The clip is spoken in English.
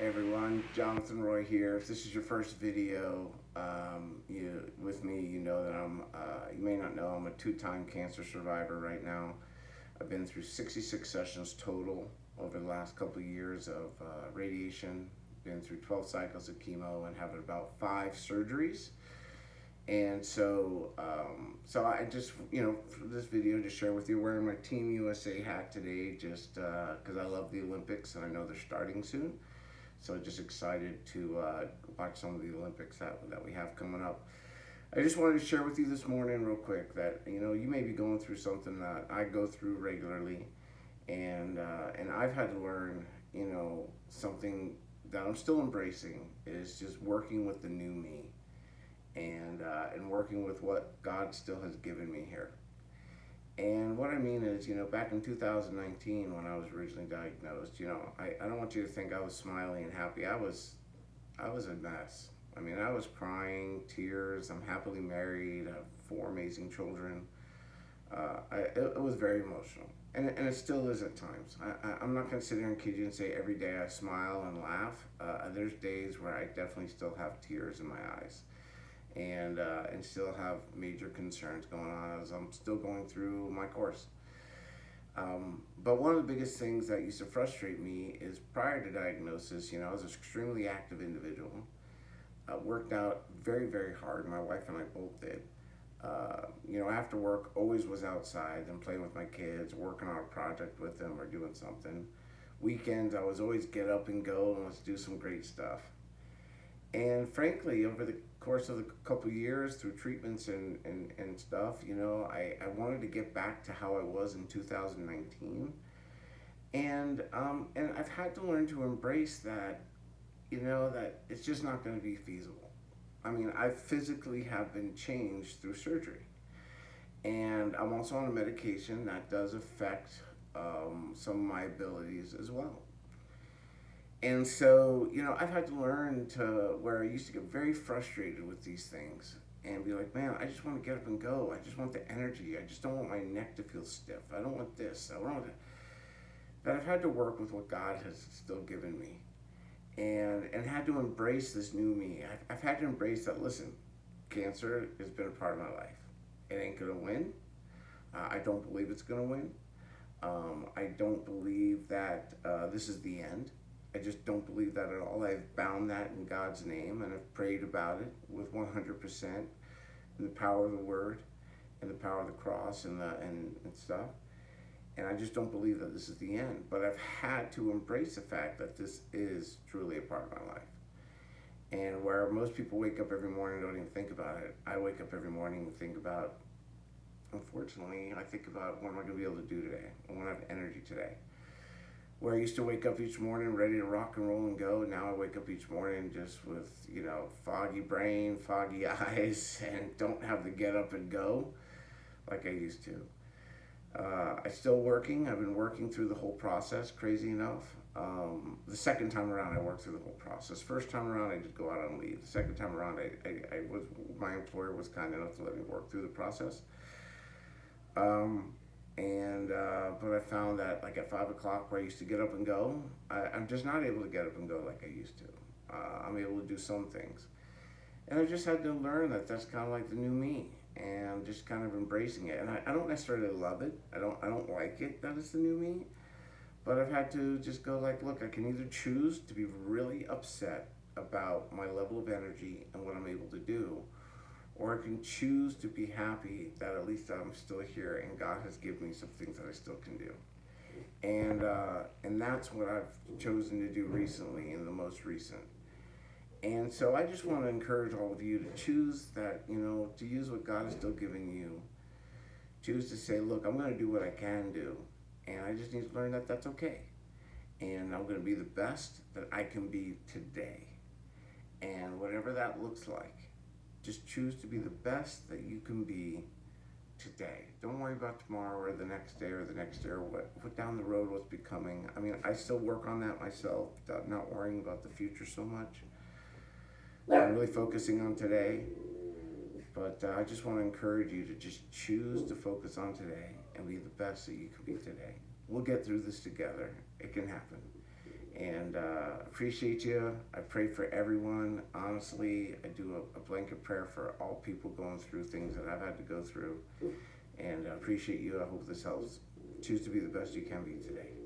Hey everyone, Jonathan Roy here. If this is your first video with me, you know that you may not know, I'm a two-time cancer survivor right now. I've been through 66 sessions total over the last couple of years of radiation, been through 12 cycles of chemo, and have about 5 surgeries. And so I just, for this video, just share with you wearing my Team USA hat today, just because I love the Olympics and I know they're starting soon. So just excited to watch some of the Olympics that we have coming up. I just wanted to share with you this morning real quick that, you may be going through something that I go through regularly. And I've had to learn, something that I'm still embracing is just working with the new me and working with what God still has given me here. And what I mean is, back in 2019 when I was originally diagnosed, I don't want you to think I was smiling and happy. I was a mess. I mean, I was crying, tears. I'm happily married. I have 4 amazing children. It was very emotional, and it still is at times. I'm not going to sit here and kid you and say every day I smile and laugh. There's days where I definitely still have tears in my eyes, and still have major concerns going on as I'm still going through my course. But one of the biggest things that used to frustrate me is prior to diagnosis, I was an extremely active individual. Worked out very, very hard. My wife and I both did. After work, always was outside and playing with my kids, working on a project with them or doing something. Weekends, I was always get up and go and let's do some great stuff. And frankly, over the course of a couple of years through treatments and stuff, I wanted to get back to how I was in 2019. And I've had to learn to embrace that, that it's just not going to be feasible. I mean, I physically have been changed through surgery. And I'm also on a medication that does affect some of my abilities as well. And so, I've had to learn to where I used to get very frustrated with these things and be like, man, I just want to get up and go. I just want the energy. I just don't want my neck to feel stiff. I don't want this. I don't want that. But I've had to work with what God has still given me and had to embrace this new me. I've had to embrace that, listen, cancer has been a part of my life. It ain't going to win. I don't believe it's going to win. I don't believe that this is the end. I just don't believe that at all. I've bound that in God's name and I've prayed about it with 100% in the power of the word and the power of the cross and stuff. And I just don't believe that this is the end. But I've had to embrace the fact that this is truly a part of my life. And where most people wake up every morning and don't even think about it, I wake up every morning and think about, unfortunately, I think about what am I going to be able to do today? I want to have energy today. Where I used to wake up each morning ready to rock and roll and go, now I wake up each morning just with, foggy brain, foggy eyes, and don't have the get up and go like I used to. I'm still working. I've been working through the whole process, crazy enough. The second time around, I worked through the whole process. First time around, I just go out on leave. The second time around, my employer was kind enough to let me work through the process. But I found that like at 5 o'clock where I used to get up and go, I'm just not able to get up and go like I used to. I'm able to do some things. And I just had to learn that that's kind of like the new me and just kind of embracing it. And I don't necessarily love it. I don't like it that it's the new me. But I've had to just go like, look, I can either choose to be really upset about my level of energy and what I'm able to do, or I can choose to be happy that at least I'm still here and God has given me some things that I still can do. And that's what I've chosen to do recently in the most recent. And so I just want to encourage all of you to choose that, to use what God has still given you. Choose to say, look, I'm going to do what I can do. And I just need to learn that that's okay. And I'm going to be the best that I can be today. And whatever that looks like, just choose to be the best that you can be today. Don't worry about tomorrow or the next day or the next day or what down the road what's becoming. I mean, I still work on that myself, not worrying about the future so much. I'm really focusing on today. But I just want to encourage you to just choose to focus on today and be the best that you can be today. We'll get through this together. It can happen. And appreciate you. I pray for everyone. Honestly, I do a blanket prayer for all people going through things that I've had to go through. And I appreciate you. I hope this helps. Choose to be the best you can be today.